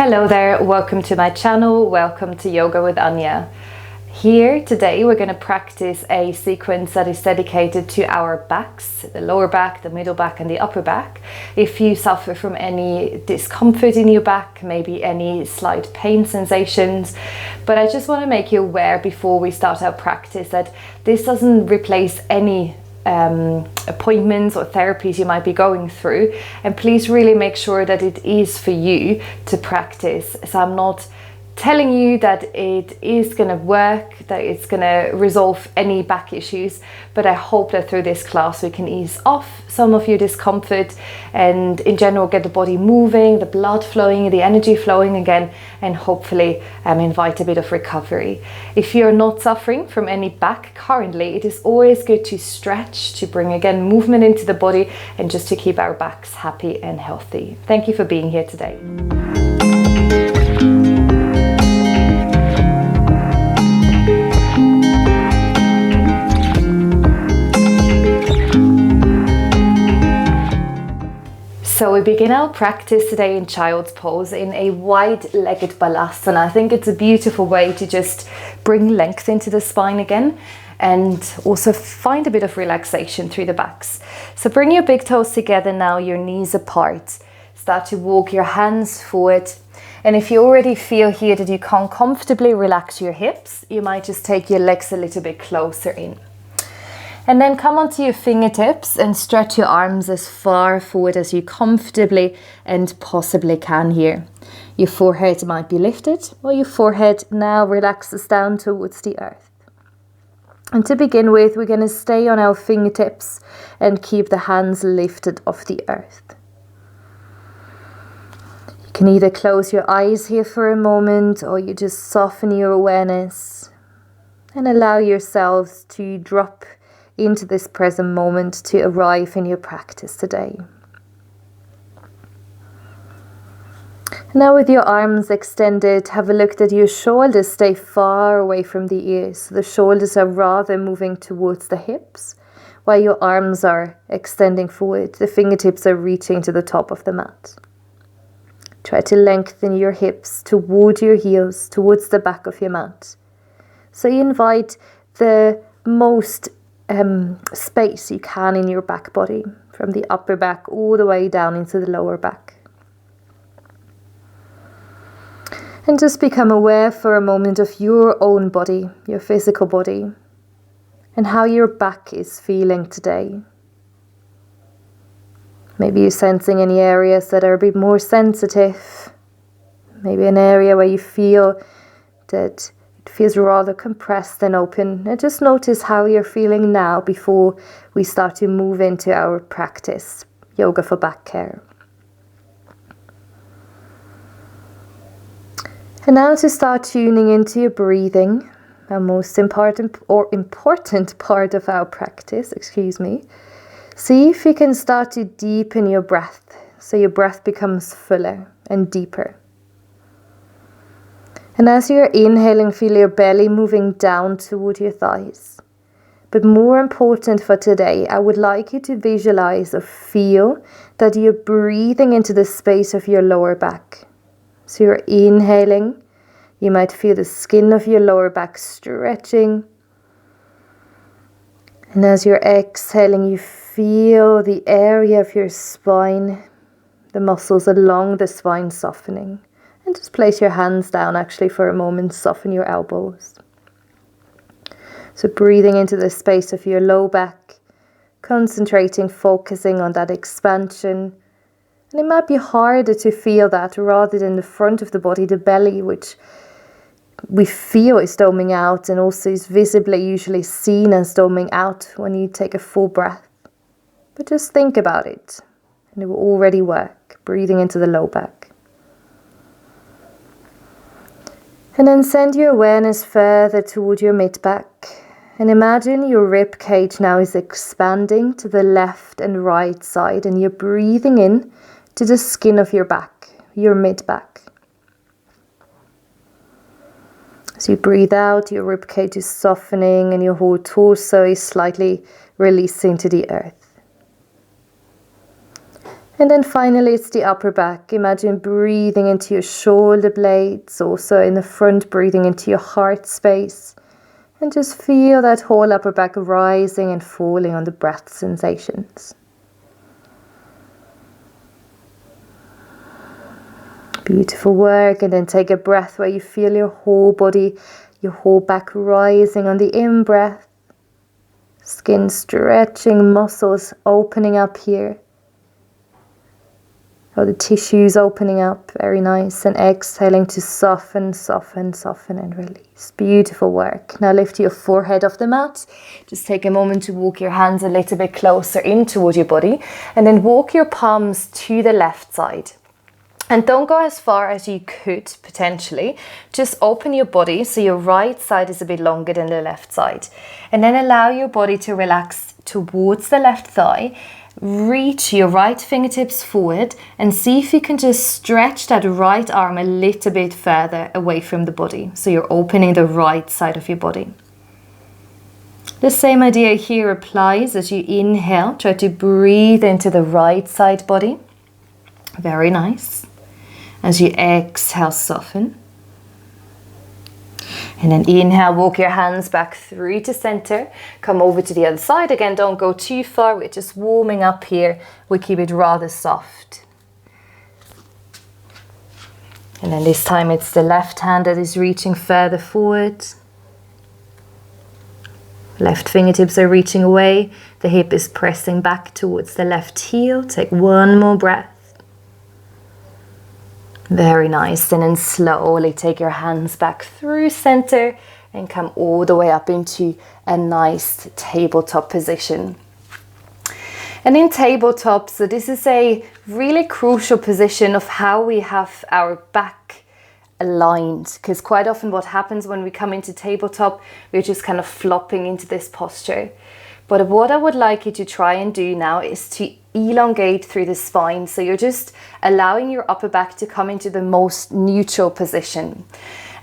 Hello there, welcome to my channel, welcome to Yoga with Anja. Here today we're going to practice a sequence that is dedicated to our backs, the lower back, the middle back and the upper back. If you suffer from any discomfort in your back, maybe any slight pain sensations, but I just want to make you aware before we start our practice that this doesn't replace any appointments or therapies you might be going through, and please really make sure that it is for you to practice. So I'm not telling you that it is going to work, that it's going to resolve any back issues, but I hope that through this class we can ease off some of your discomfort and in general get the body moving, the blood flowing, the energy flowing again, and hopefully invite a bit of recovery. If you're not suffering from any back currently, it is always good to stretch, to bring again movement into the body and just to keep our backs happy and healthy. Thank you for being here today. So we begin our practice today in child's pose in a wide-legged balasana. I think it's a beautiful way to just bring length into the spine again and also find a bit of relaxation through the backs. So bring your big toes together now, your knees apart. Start to walk your hands forward. And if you already feel here that you can't comfortably relax your hips, you might just take your legs a little bit closer in. And then come onto your fingertips and stretch your arms as far forward as you comfortably and possibly can here. Your forehead might be lifted, or your forehead now relaxes down towards the earth. And to begin with, we're going to stay on our fingertips and keep the hands lifted off the earth. You can either close your eyes here for a moment, or you just soften your awareness and allow yourselves to drop into this present moment to arrive in your practice today. Now with your arms extended, have a look that your shoulders stay far away from the ears. So the shoulders are rather moving towards the hips, while your arms are extending forward. The fingertips are reaching to the top of the mat. Try to lengthen your hips toward your heels, towards the back of your mat. So you invite the most space you can in your back body, from the upper back all the way down into the lower back. And just become aware for a moment of your own body, your physical body, and how your back is feeling today. Maybe you're sensing any areas that are a bit more sensitive, maybe an area where you feel that it feels rather compressed and open. And just notice how you're feeling now before we start to move into our practice, yoga for back care. And now to start tuning into your breathing, our most important part of our practice, See if you can start to deepen your breath, so your breath becomes fuller and deeper. And as you're inhaling, feel your belly moving down toward your thighs. But more important for today, I would like you to visualize or feel that you're breathing into the space of your lower back. So you're inhaling, you might feel the skin of your lower back stretching. And as you're exhaling, you feel the area of your spine, the muscles along the spine softening. And just place your hands down actually for a moment, soften your elbows. So breathing into the space of your low back, concentrating, focusing on that expansion. And it might be harder to feel that rather than the front of the body, the belly, which we feel is doming out and also is visibly usually seen as doming out when you take a full breath. But just think about it and it will already work, breathing into the low back. And then send your awareness further toward your mid-back. And imagine your rib cage now is expanding to the left and right side. And you're breathing in to the skin of your back, your mid-back. As you breathe out, your rib cage is softening and your whole torso is slightly releasing to the earth. And then finally it's the upper back. Imagine breathing into your shoulder blades, also in the front, breathing into your heart space. And just feel that whole upper back rising and falling on the breath sensations. Beautiful work. And then take a breath where you feel your whole body, your whole back rising on the in-breath. Skin stretching, muscles opening up here. Oh, the tissues opening up, very nice. And exhaling to soften, soften, soften and release. Beautiful work. Now lift your forehead off the mat. Just take a moment to walk your hands a little bit closer in toward your body. And then walk your palms to the left side. And don't go as far as you could potentially. Just open your body so your right side is a bit longer than the left side. And then allow your body to relax towards the left thigh. Reach your right fingertips forward and see if you can just stretch that right arm a little bit further away from the body. So you're opening the right side of your body. The same idea here applies as you inhale. Try to breathe into the right side body. Very nice. As you exhale, soften. And then inhale, walk your hands back through to center. Come over to the other side. Again, don't go too far. We're just warming up here. We keep it rather soft. And then this time it's the left hand that is reaching further forward. Left fingertips are reaching away. The hip is pressing back towards the left heel. Take one more breath. Very nice. And then slowly take your hands back through center and come all the way up into a nice tabletop position. And in tabletop, so this is a really crucial position of how we have our back aligned, because quite often what happens when we come into tabletop, we're just kind of flopping into this posture. But what I would like you to try and do now is to elongate through the spine. So you're just allowing your upper back to come into the most neutral position.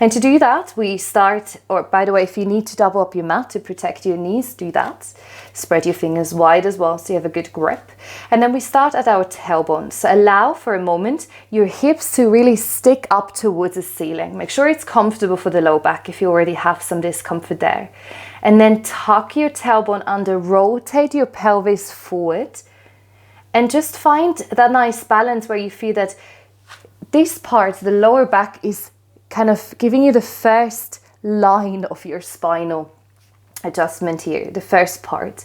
And to do that, we start, or by the way, if you need to double up your mat to protect your knees, do that. Spread your fingers wide as well so you have a good grip. And then we start at our tailbone. So allow for a moment your hips to really stick up towards the ceiling. Make sure it's comfortable for the low back if you already have some discomfort there. And then tuck your tailbone under, rotate your pelvis forward. And just find that nice balance where you feel that this part, the lower back, is kind of giving you the first line of your spinal adjustment here, the first part.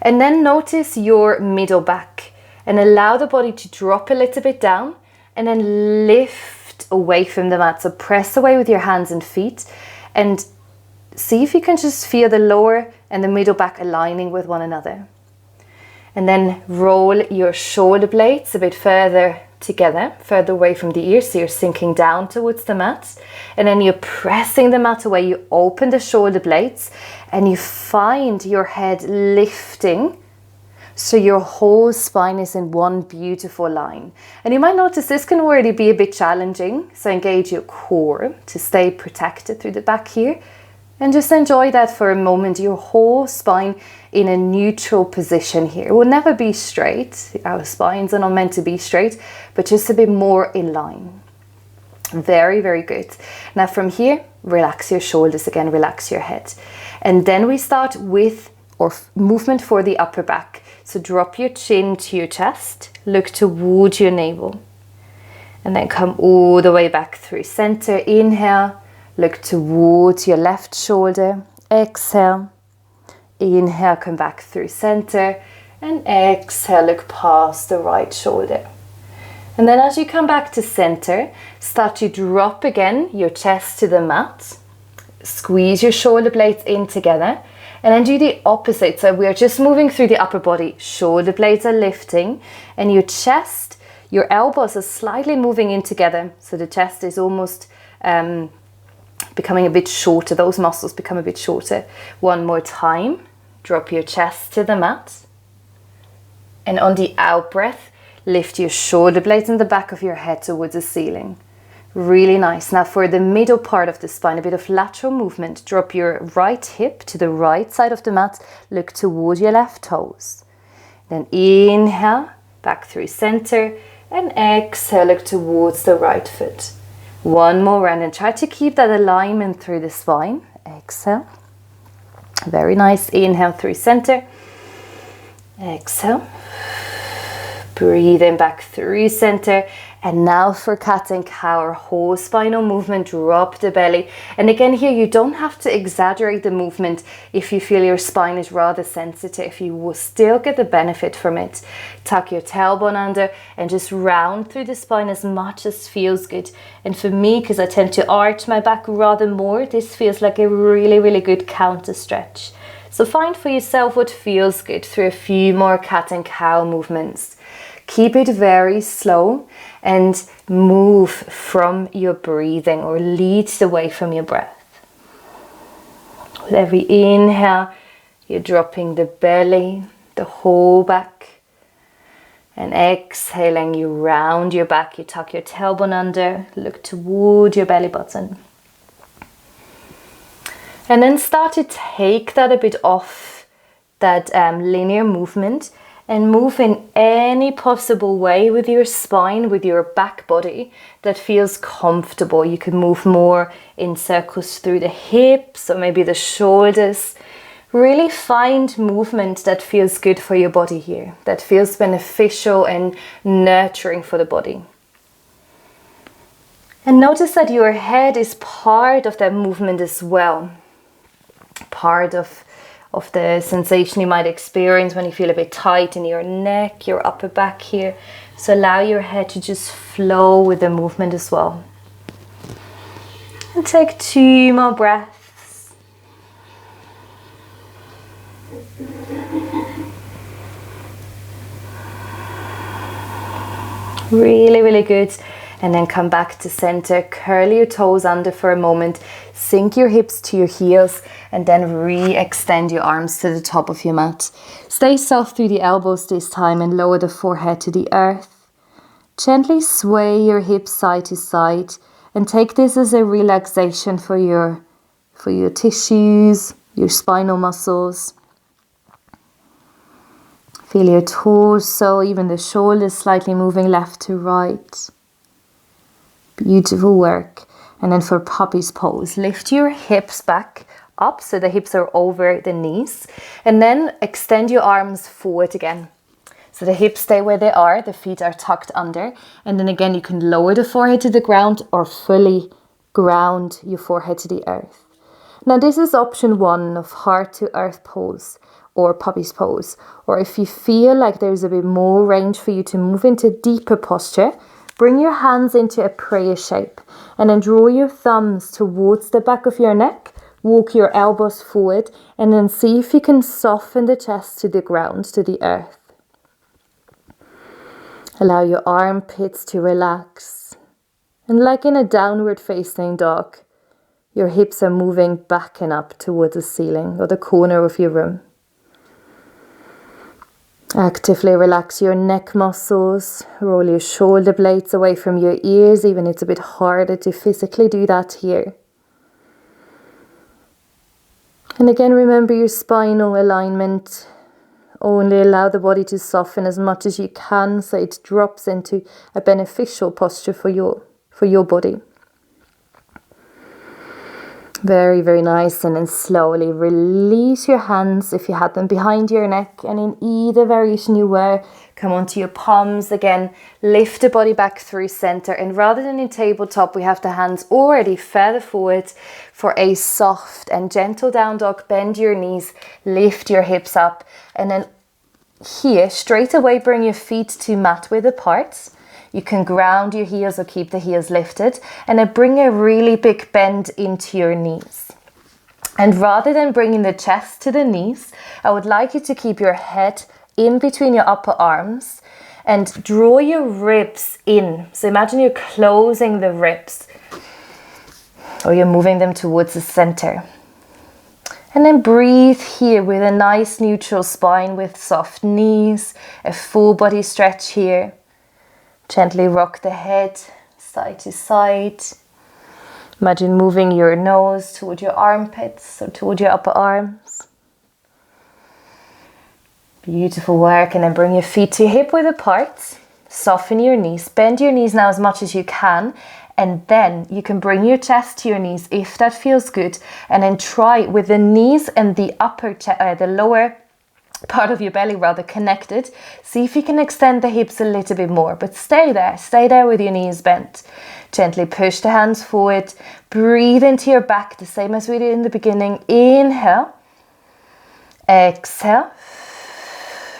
And then notice your middle back and allow the body to drop a little bit down and then lift away from the mat. So press away with your hands and feet and see if you can just feel the lower and the middle back aligning with one another. And then roll your shoulder blades a bit further together, further away from the ears, so you're sinking down towards the mat. And then you're pressing the mat away, you open the shoulder blades and you find your head lifting so your whole spine is in one beautiful line. And you might notice this can already be a bit challenging, so engage your core to stay protected through the back here. And just enjoy that for a moment, your whole spine in a neutral position here. It will never be straight. Our spines are not meant to be straight, but just a bit more in line. Very, very good. Now from here, relax your shoulders again, relax your head. And then we start with movement for the upper back. So drop your chin to your chest, look towards your navel. And then come all the way back through center. Inhale. Look towards your left shoulder, exhale, inhale, come back through center, and exhale, look past the right shoulder. And then as you come back to center, start to drop again your chest to the mat, squeeze your shoulder blades in together, and then do the opposite. So we are just moving through the upper body, shoulder blades are lifting, and your chest, your elbows are slightly moving in together, so the chest is almost becoming a bit shorter, those muscles become a bit shorter. One more time, drop your chest to the mat. And on the out breath, lift your shoulder blades and the back of your head towards the ceiling. Really nice. Now for the middle part of the spine, a bit of lateral movement. Drop your right hip to the right side of the mat, look toward your left toes. Then inhale, back through center, and exhale, look towards the right foot. One more round and try to keep that alignment through the spine. Exhale. Very nice. Inhale through center. Exhale. Breathe in back through center. And now for cat and cow, our whole spinal movement, drop the belly. And again here, you don't have to exaggerate the movement if you feel your spine is rather sensitive. You will still get the benefit from it. Tuck your tailbone under and just round through the spine as much as feels good. And for me, because I tend to arch my back rather more, this feels like a really, really good counter stretch. So find for yourself what feels good through a few more cat and cow movements. Keep it very slow and move from your breathing, or lead the way from your breath. With every inhale, you're dropping the belly, the whole back. And exhaling, you round your back, you tuck your tailbone under, look toward your belly button. And then start to take that a bit off that linear movement and move in any possible way with your spine, with your back body that feels comfortable. You can move more in circles through the hips or maybe the shoulders. Really find movement that feels good for your body here, that feels beneficial and nurturing for the body. And notice that your head is part of that movement as well. Part of the sensation you might experience when you feel a bit tight in your neck, your upper back here. So allow your head to just flow with the movement as well. And take 2 more breaths. Really, really good. And then come back to center, curl your toes under for a moment, sink your hips to your heels, and then re-extend your arms to the top of your mat. Stay soft through the elbows this time and lower the forehead to the earth. Gently sway your hips side to side and take this as a relaxation for your tissues, your spinal muscles. Feel your torso, even the shoulders slightly moving left to right. Beautiful work. And then for Puppies Pose, lift your hips back up so the hips are over the knees, and then extend your arms forward again. So the hips stay where they are, the feet are tucked under, and then again you can lower the forehead to the ground or fully ground your forehead to the earth. Now this is option 1 of heart to earth pose or Puppies Pose, or if you feel like there's a bit more range for you to move into deeper posture, bring your hands into a prayer shape and then draw your thumbs towards the back of your neck, walk your elbows forward, and then see if you can soften the chest to the ground, to the earth. Allow your armpits to relax. And like in a downward facing dog, your hips are moving back and up towards the ceiling or the corner of your room. Actively relax your neck muscles, roll your shoulder blades away from your ears, even it's a bit harder to physically do that here. And again, remember your spinal alignment. Only allow the body to soften as much as you can so it drops into a beneficial posture for your body. Very, very nice. And then slowly release your hands if you had them behind your neck, and in either variation you were, come onto your palms again, lift the body back through center, and rather than in tabletop we have the hands already further forward for a soft and gentle down dog. Bend your knees, lift your hips up, and then here straight away bring your feet to mat width apart. You can ground your heels or keep the heels lifted, and then bring a really big bend into your knees. And rather than bringing the chest to the knees, I would like you to keep your head in between your upper arms and draw your ribs in. So imagine you're closing the ribs or you're moving them towards the center. And then breathe here with a nice neutral spine with soft knees, a full body stretch here. Gently rock the head side to side. Imagine moving your nose toward your armpits or toward your upper arms. Beautiful work. And then bring your feet to hip width apart. Soften your knees. Bend your knees now as much as you can. And then you can bring your chest to your knees if that feels good. And then try with the knees and the the lower part of your belly rather connected. See if you can extend the hips a little bit more, but stay there with your knees bent. Gently push the hands forward. Breathe into your back, the same as we did in the beginning. Inhale. Exhale.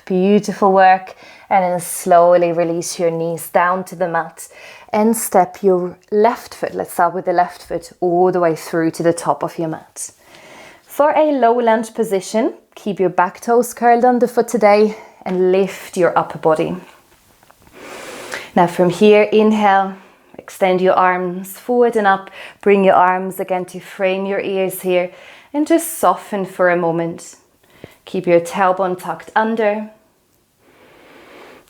Beautiful work. And then slowly release your knees down to the mat and step your left foot. Let's start with the left foot all the way through to the top of your mat. For a low lunge position, keep your back toes curled underfoot today and lift your upper body. Now from here, inhale, extend your arms forward and up. Bring your arms again to frame your ears here and just soften for a moment. Keep your tailbone tucked under.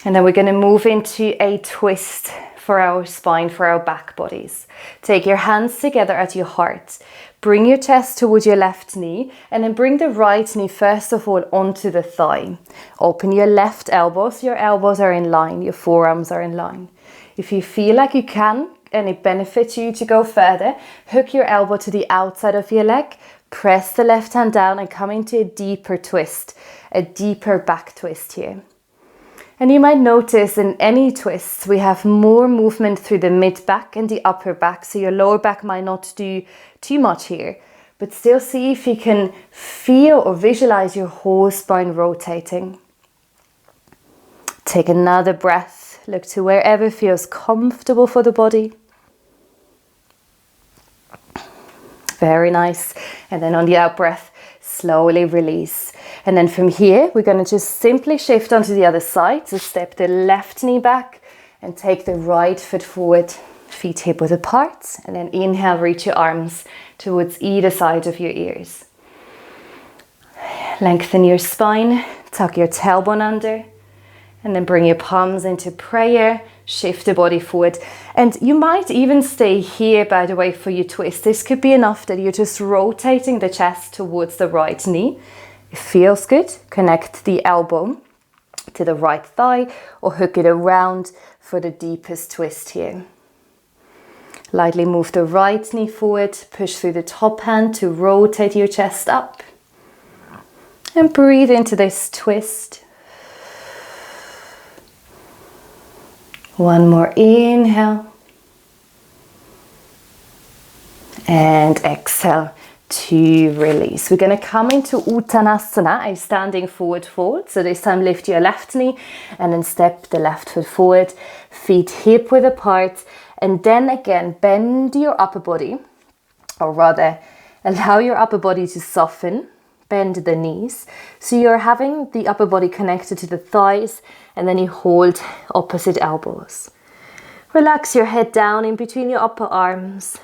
And then we're going to move into a twist for our spine, for our back bodies. Take your hands together at your heart. Bring your chest towards your left knee and then bring the right knee first of all onto the thigh. Open your left elbows. Your elbows are in line. Your forearms are in line. If you feel like you can and it benefits you to go further, hook your elbow to the outside of your leg. Press the left hand down and come into a deeper twist, a deeper back twist here. And you might notice in any twists, we have more movement through the mid back and the upper back. So your lower back might not do too much here, but still see if you can feel or visualize your whole spine rotating. Take another breath. Look to wherever feels comfortable for the body. Very nice. And then on the out breath, slowly release. And then from here, we're going to just simply shift onto the other side. So step the left knee back and take the right foot forward, feet hip width apart. And then inhale, reach your arms towards either side of your ears. Lengthen your spine, tuck your tailbone under, and then bring your palms into prayer. Shift the body forward. And you might even stay here, by the way, for your twist. This could be enough that you're just rotating the chest towards the right knee. It feels good. Connect the elbow to the right thigh or hook it around for the deepest twist here. Lightly move the right knee forward. Push through the top hand to rotate your chest up. And breathe into this twist. One more inhale. And exhale to release. We're going to come into Uttanasana, a standing forward fold. So this time lift your left knee and then step the left foot forward, feet hip width apart, and then again bend your upper body, or rather allow your upper body to soften, bend the knees. So you're having the upper body connected to the thighs and then you hold opposite elbows. Relax your head down in between your upper arms.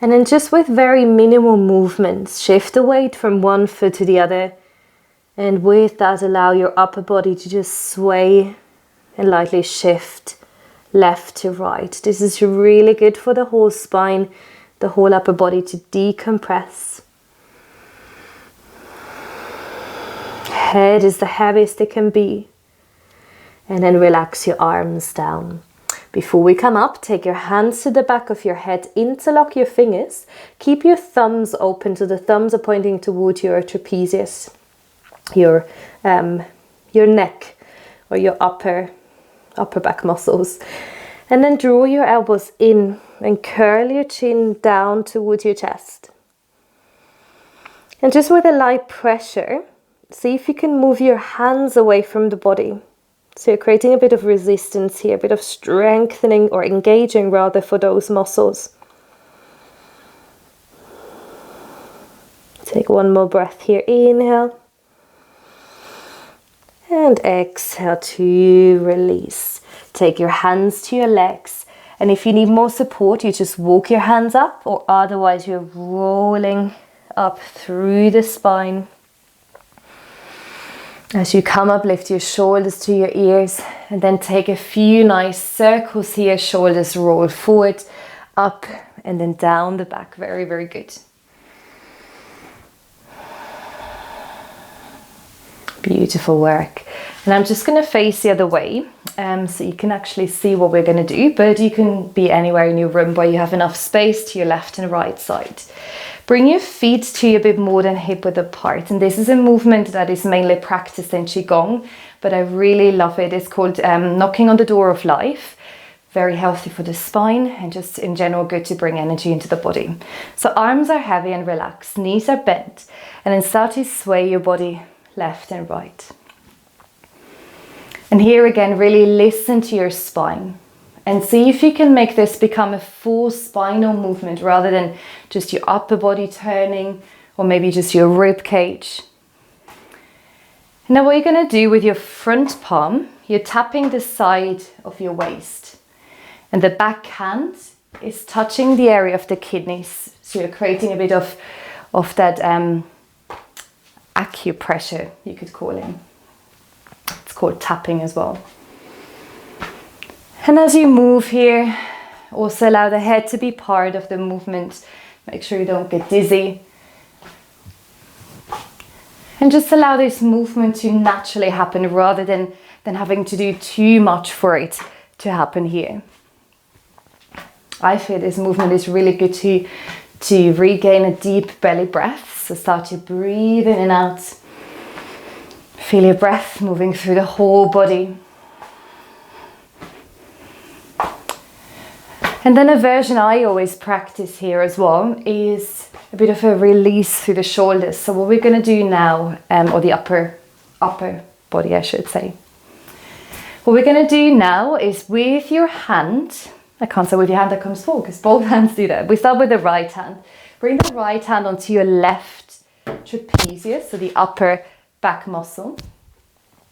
And then just with very minimal movements, shift the weight from one foot to the other. And with that, allow your upper body to just sway and lightly shift left to right. This is really good for the whole spine, the whole upper body to decompress. Head is the heaviest it can be. And then relax your arms down. Before we come up, take your hands to the back of your head, interlock your fingers, keep your thumbs open, so the thumbs are pointing toward your trapezius, your neck or your upper back muscles. And then draw your elbows in and curl your chin down towards your chest. And just with a light pressure, see if you can move your hands away from the body. So you're creating a bit of resistance here, a bit of strengthening or engaging rather for those muscles. Take one more breath here. Inhale. And exhale to release. Take your hands to your legs. And if you need more support, you just walk your hands up, or otherwise you're rolling up through the spine. As you come up, lift your shoulders to your ears and then take a few nice circles here. Shoulders roll forward, up and then down the back. Very, very good. Beautiful work. And I'm just going to face the other way so you can actually see what we're going to do, but you can be anywhere in your room where you have enough space to your left and right side. Bring your feet to you a bit more than hip width apart, and this is a movement that is mainly practiced in Qigong, but I really love it. It's called knocking on the door of life. Very healthy for the spine and just in general good to bring energy into the body. So arms are heavy and relaxed, knees are bent, and then start to sway your body left and right. And here again, really listen to your spine and see if you can make this become a full spinal movement rather than just your upper body turning or maybe just your rib cage. Now what you're going to do with your front palm, you're tapping the side of your waist and the back hand is touching the area of the kidneys. So you're creating a bit of that acupressure, you could call it. It's called tapping as well. And as you move here, also allow the head to be part of the movement. Make sure you don't get dizzy. And just allow this movement to naturally happen rather than having to do too much for it to happen here. I feel this movement is really good to regain a deep belly breath. So start to breathe in and out. Feel your breath moving through the whole body. And then a version I always practice here as well is a bit of a release through the shoulders. So what we're going to do now, or the upper body I should say. What we're going to do now is with your hand, I can't say with your hand that comes forward because both hands do that. We start with the right hand. Bring the right hand onto your left trapezius, so the upper back muscle.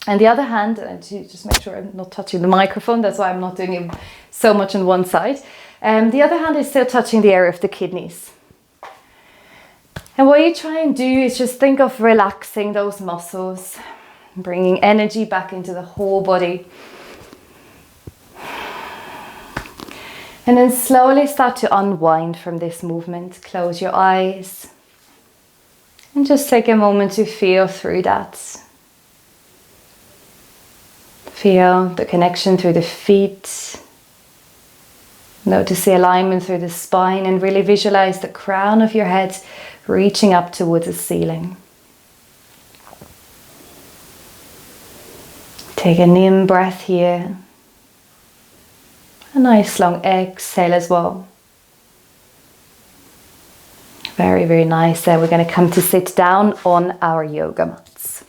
And the other hand, and to just make sure I'm not touching the microphone, that's why I'm not doing it so much on one side. The other hand is still touching the area of the kidneys. And what you try and do is just think of relaxing those muscles, bringing energy back into the whole body. And then slowly start to unwind from this movement. Close your eyes and just take a moment to feel through that. Feel the connection through the feet. Notice the alignment through the spine and really visualize the crown of your head reaching up towards the ceiling. Take an in breath here. A nice long exhale as well. Very, very nice. Then we're going to come to sit down on our yoga mats.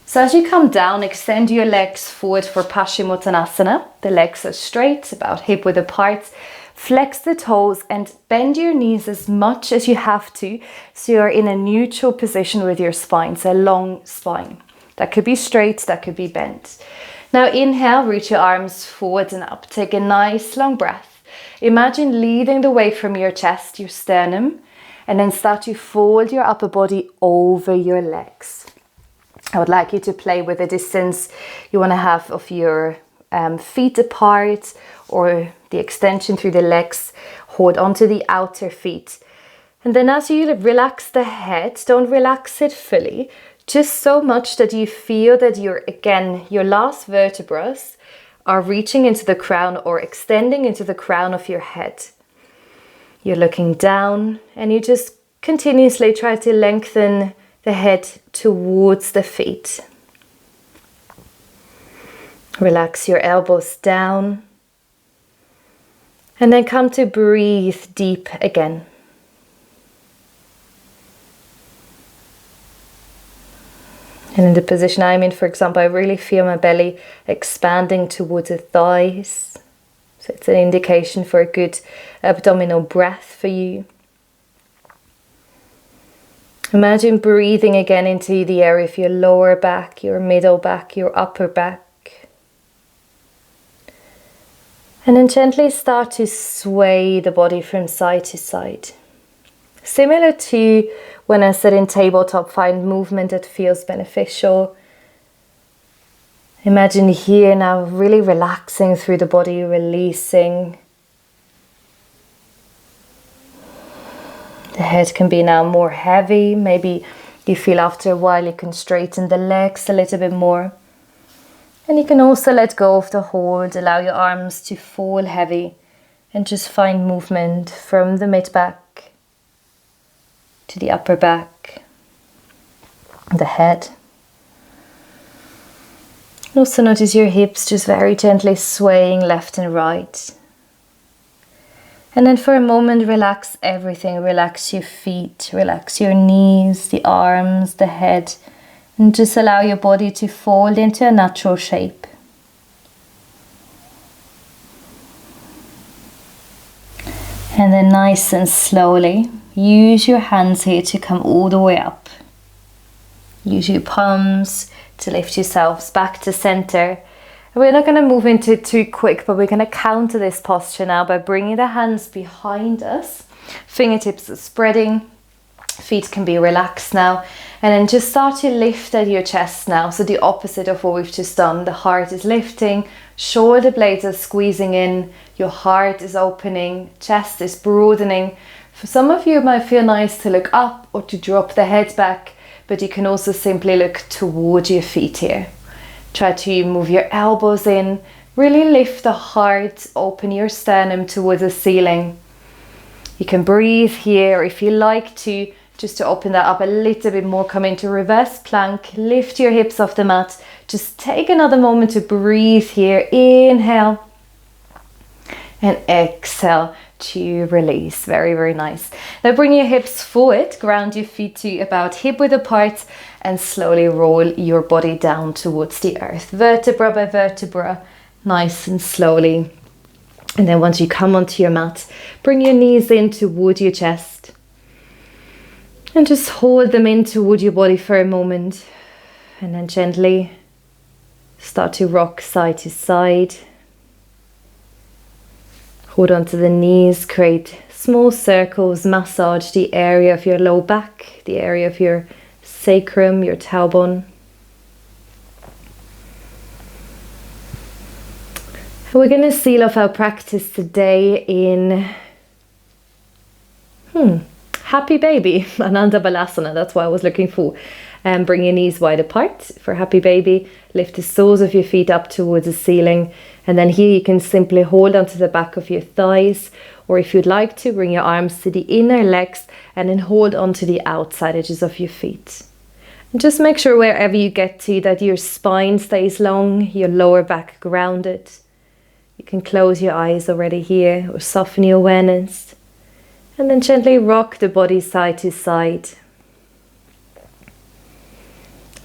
So as you come down, extend your legs forward for Paschimottana. The legs are straight, about hip width apart. Flex the toes and bend your knees as much as you have to so you're in a neutral position with your spine, so a long spine. That could be straight, that could be bent. Now inhale, reach your arms forward and up. Take a nice long breath. Imagine leading the way from your chest, your sternum, and then start to fold your upper body over your legs. I would like you to play with the distance you want to have of your feet apart or the extension through the legs. Hold onto the outer feet. And then as you relax the head, don't relax it fully. Just so much that you feel that your last vertebrae are reaching into the crown or extending into the crown of your head. You're looking down and you just continuously try to lengthen the head towards the feet. Relax your elbows down and then come to breathe deep again. And in the position I'm in, for example, I really feel my belly expanding towards the thighs. So it's an indication for a good abdominal breath for you. Imagine breathing again into the area of your lower back, your middle back, your upper back. And then gently start to sway the body from side to side. Similar to when I sit in tabletop, find movement that feels beneficial. Imagine here now really relaxing through the body, releasing. The head can be now more heavy, maybe You feel after a while you can straighten the legs a little bit more. And you can also let go of the hold, allow your arms to fall heavy and just find movement from the mid-back to the upper back, the head. Also notice your hips just very gently swaying left and right. And then for a moment, relax everything. Relax your feet, relax your knees, the arms, the head, and just allow your body to fold into a natural shape. And then nice and slowly, use your hands here to come all the way up. Use your palms to lift yourselves back to center. We're not going to move into it too quick, but we're going to counter this posture now by bringing the hands behind us. Fingertips are spreading. Feet can be relaxed now. And then just start to lift at your chest now. So the opposite of what we've just done. The heart is lifting. Shoulder blades are squeezing in. Your heart is opening. Chest is broadening. For some of you, it might feel nice to look up or to drop the head back. But you can also simply look toward your feet here. Try to move your elbows in, really lift the heart, open your sternum towards the ceiling. You can breathe here, or if you like to, just to open that up a little bit more, come into reverse plank, lift your hips off the mat. Just take another moment to breathe here. Inhale and exhale to release. Very, very nice. Now bring your hips forward, ground your feet to about hip width apart, and slowly roll your body down towards the earth, vertebra by vertebra, nice and slowly. And then once you come onto your mat, bring your knees in toward your chest and just hold them in toward your body for a moment, and then gently start to rock side to side. Hold on to the knees, create small circles, massage the area of your low back, the area of your sacrum, your tailbone. We're going to seal off our practice today in Happy Baby, Ananda Balasana. That's what I was looking for. Bring your knees wide apart for Happy Baby. Lift the soles of your feet up towards the ceiling. And then here you can simply hold onto the back of your thighs. Or if you'd like to, bring your arms to the inner legs and then hold onto the outside edges of your feet. And just make sure wherever you get to that your spine stays long, your lower back grounded. You can close your eyes already here or soften your awareness. And then gently rock the body side to side.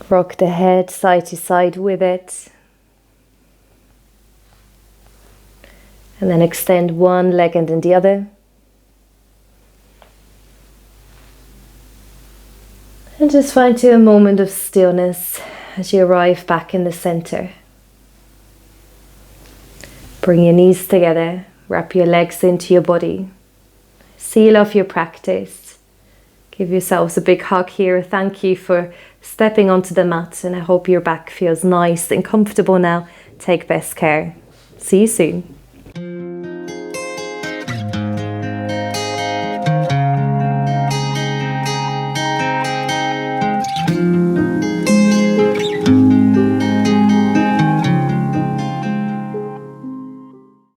Rock the head side to side with it. And then extend one leg and then the other. And just find a moment of stillness as you arrive back in the center. Bring your knees together, wrap your legs into your body. Seal off your practice. Give yourselves a big hug here. Thank you for stepping onto the mat, and I hope your back feels nice and comfortable now. Take best care. See you soon.